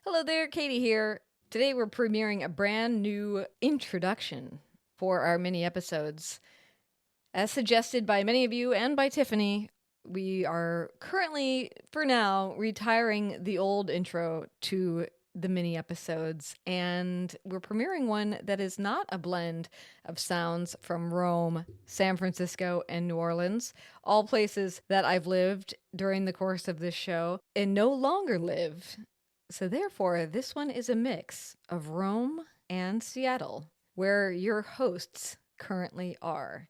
Hello there, Katie here. Today we're premiering a brand new introduction for our mini episodes. As suggested by many of you and by Tiffany, we are currently, for now, retiring the old intro to the mini episodes, and we're premiering one that is not a blend of sounds from Rome, San Francisco, and New Orleans, all places that I've lived during the course of this show and no longer live. So therefore, this one is a mix of Rome and Seattle, where your hosts currently are.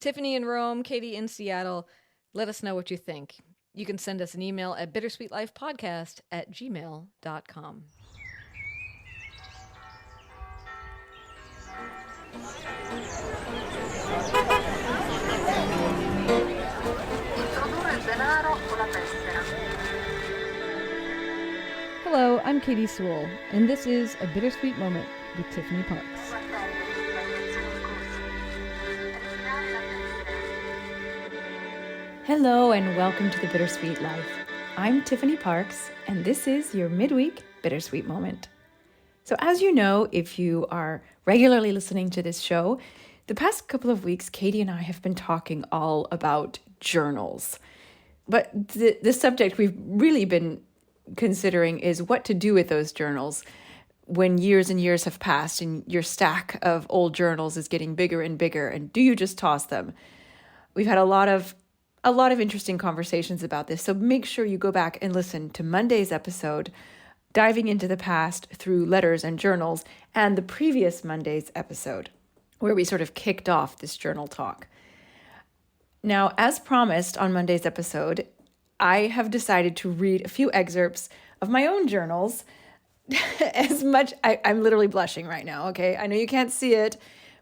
Tiffany in Rome, Katie in Seattle. Let us know what you think. You can send us an email at bittersweetlifepodcast@gmail.com. Introdurre il denaro o la tessera. Hello, I'm Katie Sewell, and this is A Bittersweet Moment with Tiffany Parks. Hello and welcome to the Bittersweet Life. I'm Tiffany Parks, and this is your midweek Bittersweet Moment. So as you know, if you are regularly listening to this show, the past couple of weeks, Katie and I have been talking all about journals. But the subject we've really been considering is what to do with those journals when years and years have passed and your stack of old journals is getting bigger and bigger, and do you just toss them? We've had a lot of interesting conversations about this, so make sure you go back and listen to Monday's episode, diving into the past through letters and journals, and the previous Monday's episode, where we sort of kicked off this journal talk. Now, as promised on Monday's episode, I have decided to read a few excerpts of my own journals. I'm literally blushing right now, okay? I know you can't see it,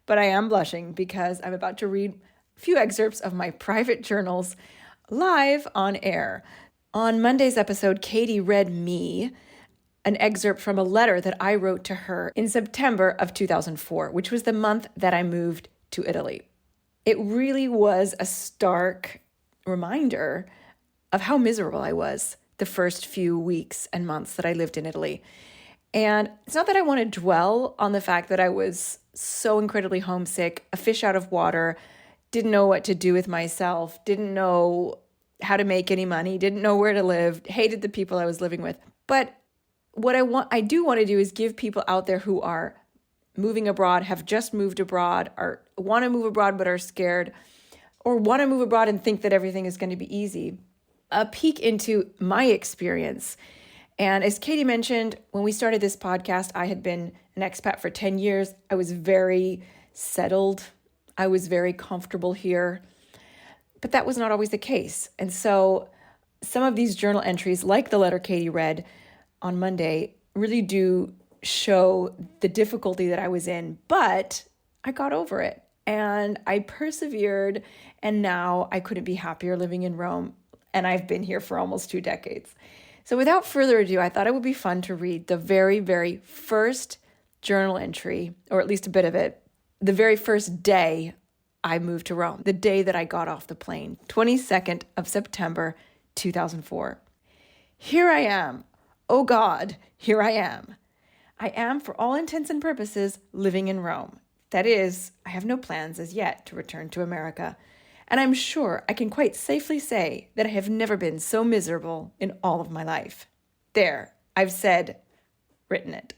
but I am blushing because I'm about to read a few excerpts of my private journals live on air. On Monday's episode, Katie read me an excerpt from a letter that I wrote to her in September of 2004, which was the month that I moved to Italy. It really was a stark reminder of how miserable I was the first few weeks and months that I lived in Italy. And it's not that I want to dwell on the fact that I was so incredibly homesick, a fish out of water, didn't know what to do with myself, didn't know how to make any money, didn't know where to live, hated the people I was living with. But what I do want to do is give people out there who are moving abroad, have just moved abroad, or want to move abroad but are scared, or want to move abroad and think that everything is going to be easy, a peek into my experience. And as Katie mentioned, when we started this podcast, I had been an expat for 10 years. I was very settled. I was very comfortable here. But that was not always the case. And so some of these journal entries, like the letter Katie read on Monday, really do show the difficulty that I was in. But I got over it and I persevered. And now I couldn't be happier living in Rome. And I've been here for almost 2 decades. So without further ado, I thought it would be fun to read the very, very first journal entry, or at least a bit of it, the very first day I moved to Rome, the day that I got off the plane, 22nd of September, 2004. Here I am. Oh God, here I am. I am, for all intents and purposes, living in Rome. That is, I have no plans as yet to return to America. And I'm sure I can quite safely say that I have never been so miserable in all of my life. There, I've written it.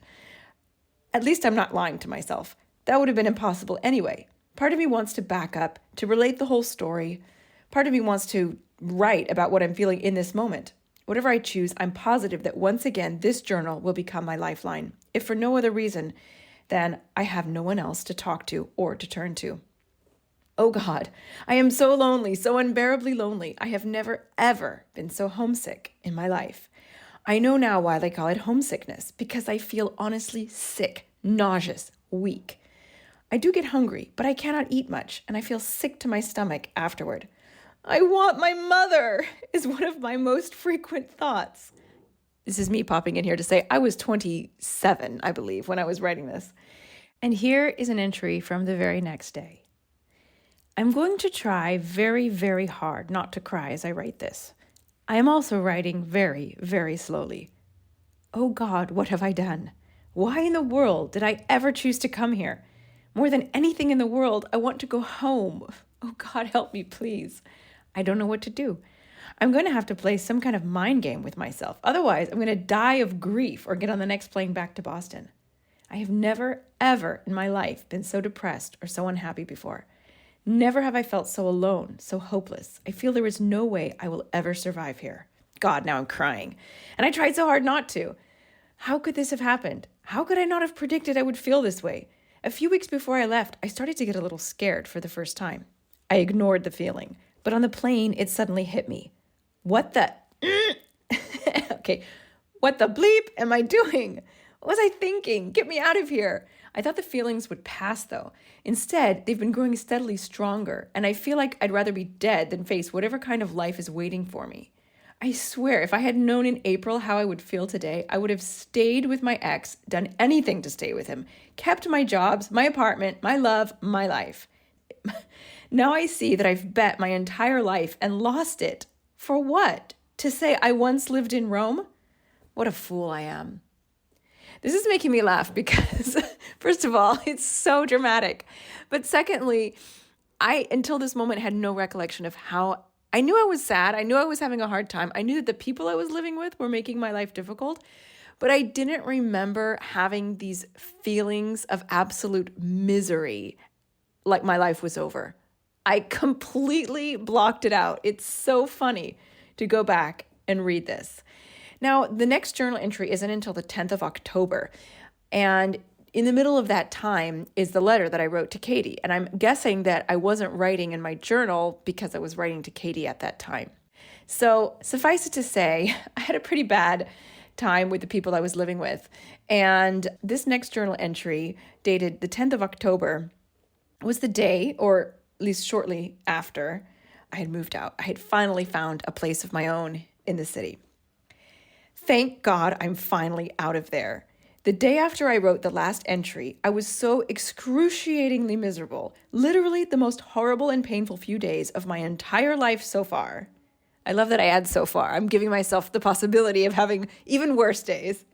At least I'm not lying to myself. That would have been impossible anyway. Part of me wants to back up, to relate the whole story. Part of me wants to write about what I'm feeling in this moment. Whatever I choose, I'm positive that once again, this journal will become my lifeline, if for no other reason than I have no one else to talk to or to turn to. Oh God, I am so lonely, so unbearably lonely. I have never, ever been so homesick in my life. I know now why they call it homesickness, because I feel honestly sick, nauseous, weak. I do get hungry, but I cannot eat much, and I feel sick to my stomach afterward. I want my mother is one of my most frequent thoughts. This is me popping in here to say I was 27, I believe, when I was writing this. And here is an entry from the very next day. I'm going to try very, very hard not to cry as I write this. I am also writing very, very slowly. Oh God, what have I done? Why in the world did I ever choose to come here? More than anything in the world, I want to go home. Oh God, help me, please. I don't know what to do. I'm going to have to play some kind of mind game with myself. Otherwise, I'm going to die of grief or get on the next plane back to Boston. I have never, ever in my life been so depressed or so unhappy before. Never have I felt so alone, so hopeless. I feel there is no way I will ever survive here. God, now I'm crying. And I tried so hard not to. How could this have happened? How could I not have predicted I would feel this way? A few weeks before I left, I started to get a little scared for the first time. I ignored the feeling, but on the plane, it suddenly hit me. What the... Okay, what the bleep am I doing? What was I thinking? Get me out of here. I thought the feelings would pass, though. Instead, they've been growing steadily stronger, and I feel like I'd rather be dead than face whatever kind of life is waiting for me. I swear, if I had known in April how I would feel today, I would have stayed with my ex, done anything to stay with him, kept my jobs, my apartment, my love, my life. Now I see that I've bet my entire life and lost it. For what? To say I once lived in Rome? What a fool I am. This is making me laugh because, first of all, it's so dramatic. But secondly, I, until this moment, had no recollection of how I knew I was sad. I knew I was having a hard time. I knew that the people I was living with were making my life difficult. But I didn't remember having these feelings of absolute misery, like my life was over. I completely blocked it out. It's so funny to go back and read this. Now, the next journal entry isn't until the 10th of October. And in the middle of that time is the letter that I wrote to Katie. And I'm guessing that I wasn't writing in my journal because I was writing to Katie at that time. So suffice it to say, I had a pretty bad time with the people I was living with. And this next journal entry, dated the 10th of October, was the day, or at least shortly after, I had moved out. I had finally found a place of my own in the city. Thank God I'm finally out of there. The day after I wrote the last entry, I was so excruciatingly miserable, literally the most horrible and painful few days of my entire life so far. I love that I add so far. I'm giving myself the possibility of having even worse days.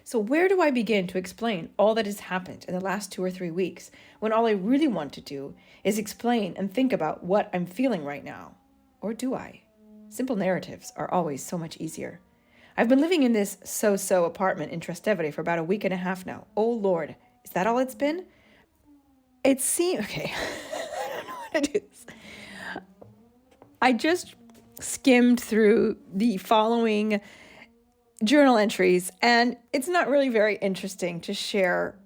So where do I begin to explain all that has happened in the last 2 or 3 weeks when all I really want to do is explain and think about what I'm feeling right now? Or do I? Simple narratives are always so much easier. I've been living in this so-so apartment in Trastevere for about a week and a half now. Oh, Lord. Is that all it's been? It seems... Okay. I don't know what it is. I just skimmed through the following journal entries, and it's not really very interesting to share.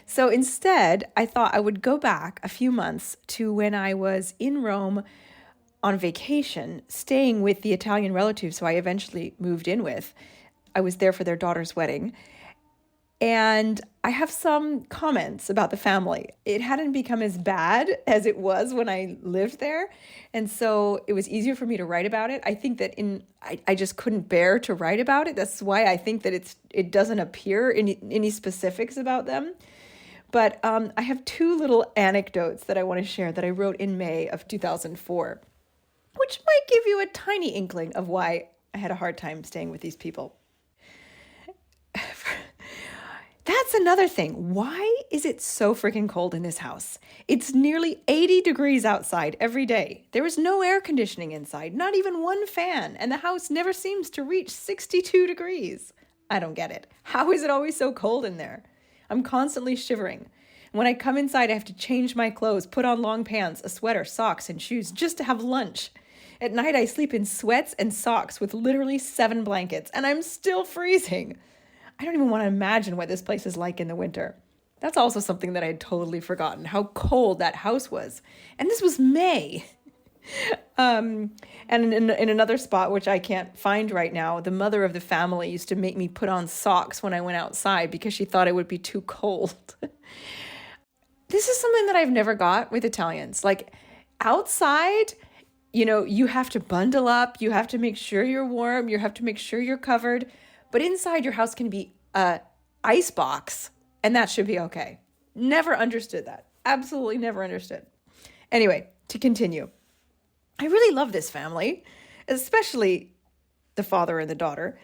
So instead, I thought I would go back a few months to when I was in Rome on vacation, staying with the Italian relatives who I eventually moved in with. I was there for their daughter's wedding. And I have some comments about the family. It hadn't become as bad as it was when I lived there. And so it was easier for me to write about it. I think that I just couldn't bear to write about it. That's why I think that it doesn't appear in any specifics about them. But I have 2 little anecdotes that I want to share that I wrote in May of 2004. Which might give you a tiny inkling of why I had a hard time staying with these people. That's another thing. Why is it so freaking cold in this house? It's nearly 80 degrees outside every day. There is no air conditioning inside, not even one fan, and the house never seems to reach 62 degrees. I don't get it. How is it always so cold in there? I'm constantly shivering. When I come inside, I have to change my clothes, put on long pants, a sweater, socks, and shoes just to have lunch. At night, I sleep in sweats and socks with literally 7 blankets, and I'm still freezing. I don't even want to imagine what this place is like in the winter. That's also something that I had totally forgotten, how cold that house was. And this was May. And in another spot, which I can't find right now, the mother of the family used to make me put on socks when I went outside because she thought it would be too cold. This is something that I've never got with Italians. Like outside... you have to bundle up, you have to make sure you're warm, you have to make sure you're covered, but inside your house can be a ice box, and that should be okay. Never understood that. Absolutely never understood. Anyway, to continue. I really love this family, especially the father and the daughter.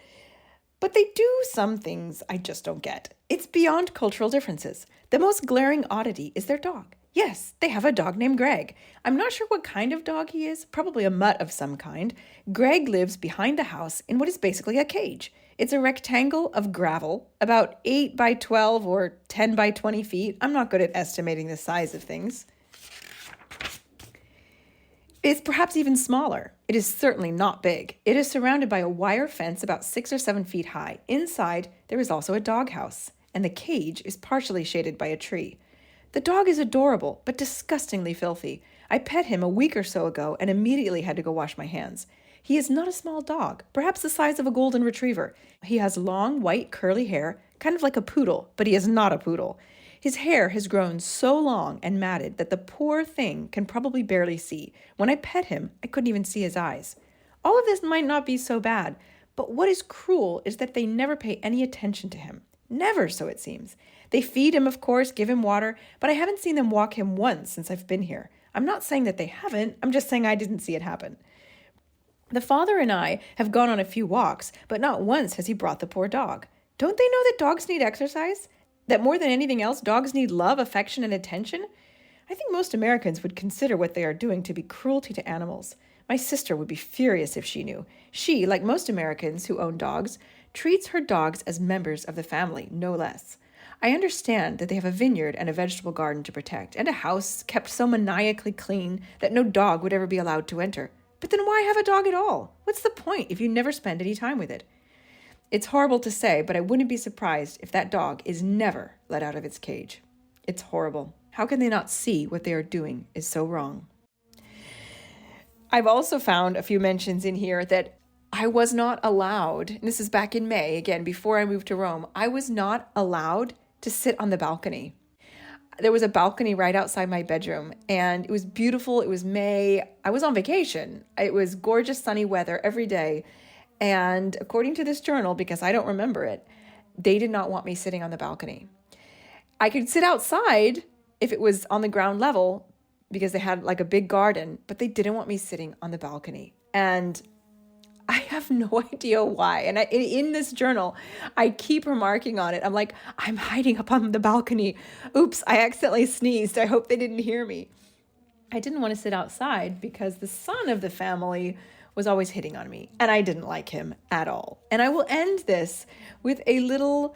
But they do some things I just don't get. It's beyond cultural differences. The most glaring oddity is their dog. Yes, they have a dog named Greg. I'm not sure what kind of dog he is, probably a mutt of some kind. Greg lives behind the house in what is basically a cage. It's a rectangle of gravel, about 8 by 12 or 10 by 20 feet. I'm not good at estimating the size of things. It's perhaps even smaller. It is certainly not big. It is surrounded by a wire fence about 6 or 7 feet high. Inside, there is also a doghouse, and the cage is partially shaded by a tree. The dog is adorable, but disgustingly filthy. I pet him a week or so ago and immediately had to go wash my hands. He is not a small dog, perhaps the size of a golden retriever. He has long, white, curly hair, kind of like a poodle, but he is not a poodle. His hair has grown so long and matted that the poor thing can probably barely see. When I pet him, I couldn't even see his eyes. All of this might not be so bad, but what is cruel is that they never pay any attention to him. Never, so it seems. They feed him, of course, give him water, but I haven't seen them walk him once since I've been here. I'm not saying that they haven't, I'm just saying I didn't see it happen. The father and I have gone on a few walks, but not once has he brought the poor dog. Don't they know that dogs need exercise? That more than anything else, dogs need love, affection, and attention? I think most Americans would consider what they are doing to be cruelty to animals. My sister would be furious if she knew. She, like most Americans who own dogs, treats her dogs as members of the family, no less. I understand that they have a vineyard and a vegetable garden to protect, and a house kept so maniacally clean that no dog would ever be allowed to enter. But then why have a dog at all? What's the point if you never spend any time with it? It's horrible to say, but I wouldn't be surprised if that dog is never let out of its cage. It's horrible. How can they not see what they are doing is so wrong? I've also found a few mentions in here that I was not allowed, and this is back in May, again, before I moved to Rome, I was not allowed to sit on the balcony. There was a balcony right outside my bedroom, and it was beautiful. It was May. I was on vacation. It was gorgeous sunny weather every day. And according to this journal, because I don't remember it, they did not want me sitting on the balcony. I could sit outside if it was on the ground level because they had like a big garden, but they didn't want me sitting on the balcony. And I have no idea why. And in this journal, I keep remarking on it. I'm like, I'm hiding up on the balcony. Oops, I accidentally sneezed. I hope they didn't hear me. I didn't want to sit outside because the son of the family was always hitting on me, and I didn't like him at all. And I will end this with a little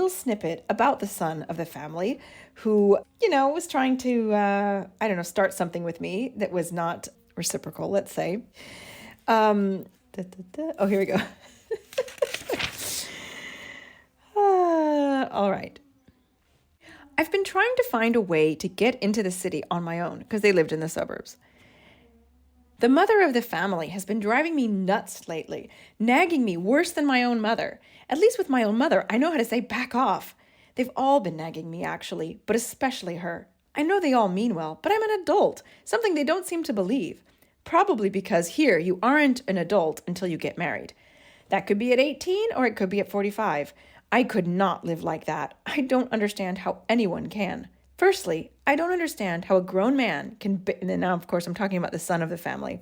snippet about the son of the family who, was trying to, start something with me that was not reciprocal, let's say. Oh, here we go. All right. I've been trying to find a way to get into the city on my own because they lived in the suburbs. The mother of the family has been driving me nuts lately, nagging me worse than my own mother. At least with my own mother, I know how to say back off. They've all been nagging me, actually, but especially her. I know they all mean well, but I'm an adult, something they don't seem to believe. Probably because here you aren't an adult until you get married. That could be at 18 or it could be at 45. I could not live like that. I don't understand how anyone can. Firstly, I don't understand how a grown man can, and now of course I'm talking about the son of the family,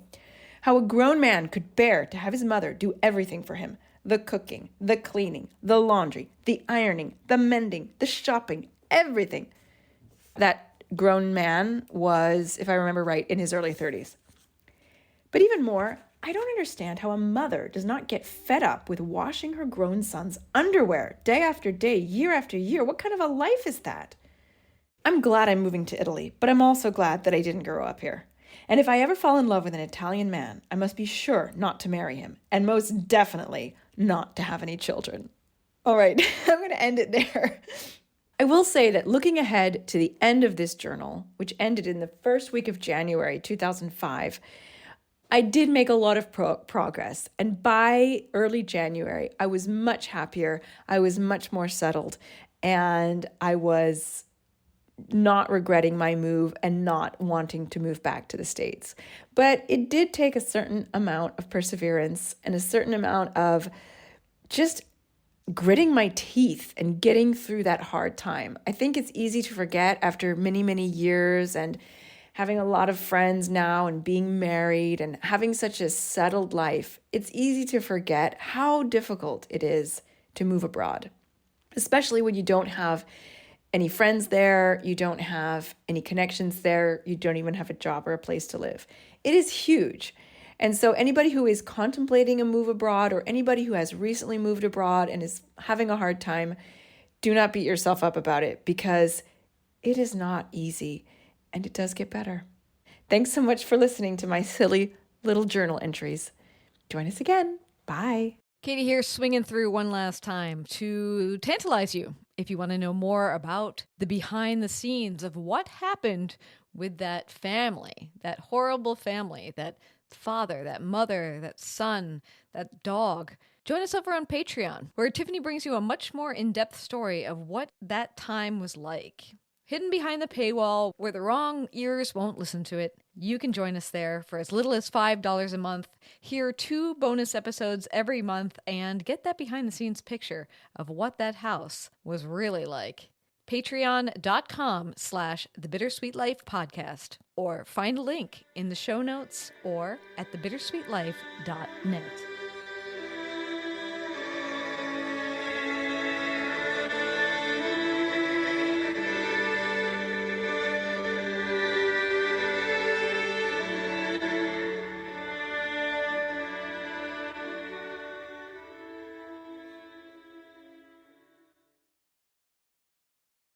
how a grown man could bear to have his mother do everything for him. The cooking, the cleaning, the laundry, the ironing, the mending, the shopping, everything. That grown man was, if I remember right, in his early 30s. But even more, I don't understand how a mother does not get fed up with washing her grown son's underwear day after day, year after year. What kind of a life is that? I'm glad I'm moving to Italy, but I'm also glad that I didn't grow up here. And if I ever fall in love with an Italian man, I must be sure not to marry him, and most definitely not to have any children. All right, I'm going to end it there. I will say that looking ahead to the end of this journal, which ended in the first week of January 2005, I did make a lot of progress. And by early January, I was much happier. I was much more settled. And I was not regretting my move and not wanting to move back to the States. But it did take a certain amount of perseverance and a certain amount of just gritting my teeth and getting through that hard time. I think it's easy to forget after many, many years and having a lot of friends now and being married and having such a settled life, it's easy to forget how difficult it is to move abroad, especially when you don't have any friends there, you don't have any connections there, you don't even have a job or a place to live. It is huge. And so anybody who is contemplating a move abroad or anybody who has recently moved abroad and is having a hard time, do not beat yourself up about it because it is not easy and it does get better. Thanks so much for listening to my silly little journal entries. Join us again. Bye. Katie here, swinging through one last time to tantalize you if you want to know more about the behind the scenes of what happened with that family, that horrible family, that father, that mother, that son, that dog. Join us over on Patreon, where Tiffany brings you a much more in-depth story of what that time was like. Hidden behind the paywall, where the wrong ears won't listen to it, you can join us there for as little as $5 a month, hear 2 bonus episodes every month, and get that behind-the-scenes picture of what that house was really like. Patreon.com/The Bittersweet Life Podcast, or find a link in the show notes or at thebittersweetlife.net.